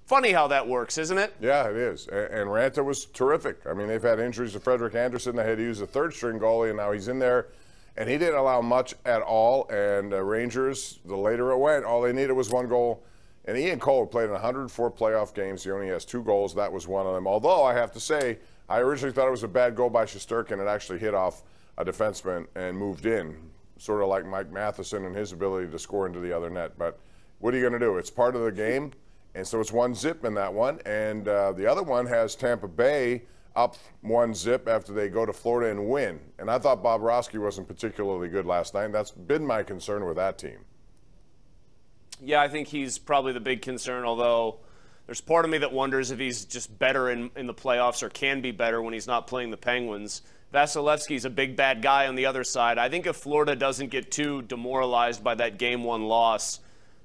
Funny how that works, isn't it? Yeah, it is. And Ranta was terrific. I mean, they've had injuries to Frederick Anderson. They had to use a third-string goalie, and now he's in there. And he didn't allow much at all. And Rangers, the later it went, all they needed was one goal. And Ian Cole played in 104 playoff games. He only has 2 goals. That was one of them. Although I have to say, I originally thought it was a bad goal by Shesterkin. It actually hit off a defenseman and moved in, sort of like Mike Matheson and his ability to score into the other net. But what are you going to do? It's part of the game. And so it's 1-0 in that one. And the other one has Tampa Bay up 1-0 after they go to Florida and win. And I thought Bobrovsky wasn't particularly good last night. And that's been my concern with that team. Yeah, I think he's probably the big concern, although there's part of me that wonders if he's just better in the playoffs or can be better when he's not playing the Penguins. Vasilevsky's a big bad guy on the other side. I think if Florida doesn't get too demoralized by that Game 1 loss,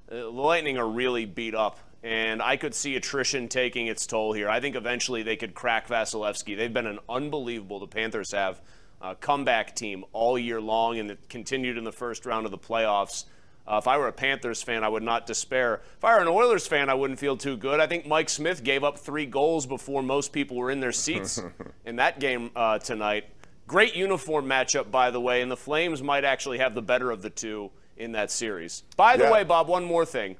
the Lightning are really beat up. And I could see attrition taking its toll here. I think eventually they could crack Vasilevsky. They've been an unbelievable, the Panthers have, comeback team all year long, and it continued in the first round of the playoffs. If I were a Panthers fan, I would not despair. If I were an Oilers fan, I wouldn't feel too good. I think Mike Smith gave up 3 goals before most people were in their seats in that game tonight. Great uniform matchup, by the way, and the Flames might actually have the better of the two in that series. By the way, Bob, one more thing.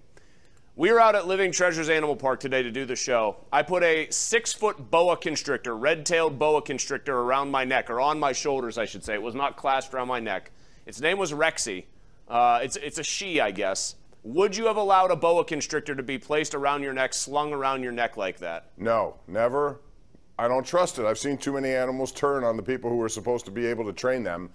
We were out at Living Treasures Animal Park today to do the show. I put a 6-foot boa constrictor, red-tailed boa constrictor around my neck, or on my shoulders, I should say. It was not clasped around my neck. Its name was Rexy. It's a she, I guess. Would you have allowed a boa constrictor to be placed around your neck, slung around your neck like that? No, never. I don't trust it. I've seen too many animals turn on the people who are supposed to be able to train them.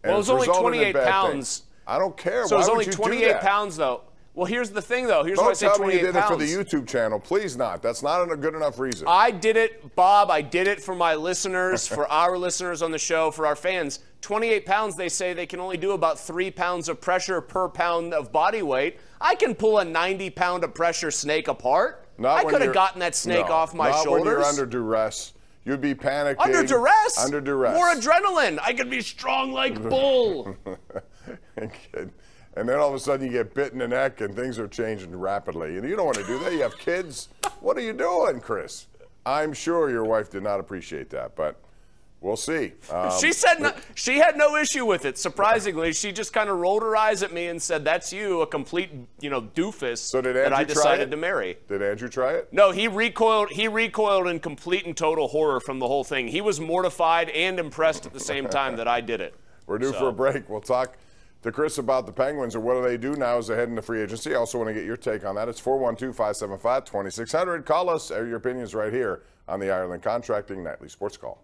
Well, it was only 28 pounds. I don't care. So it was Why only would you 28 do that? pounds, though. Well, here's the thing, though. Here's why I say 28 pounds. Don't tell me you did it for the YouTube channel. Please not. That's not a good enough reason. I did it, Bob. I did it for my listeners, for our listeners on the show, for our fans. 28 pounds, they say they can only do about 3 pounds of pressure per pound of body weight. I can pull a 90-pound of pressure snake apart. I could have gotten that snake off my shoulders. Not when you're under duress. You'd be panicking. Under duress? Under duress. More adrenaline. I could be strong like bull. And then all of a sudden you get bit in the neck and things are changing rapidly. And you don't want to do that. You have kids. What are you doing, Chris? I'm sure your wife did not appreciate that, but we'll see. She said she had no issue with it, surprisingly. She just kind of rolled her eyes at me and said, that's you, a complete, doofus so did that I decided to marry. Did Andrew try it? No, he recoiled in complete and total horror from the whole thing. He was mortified and impressed at the same time that I did it. We're due for a break. We'll talk to Chris about the Penguins and what do they do now as they head into free agency. I also want to get your take on that. It's 412-575-2600. Call us. Air your opinions right here on the Ireland Contracting Nightly Sports Call.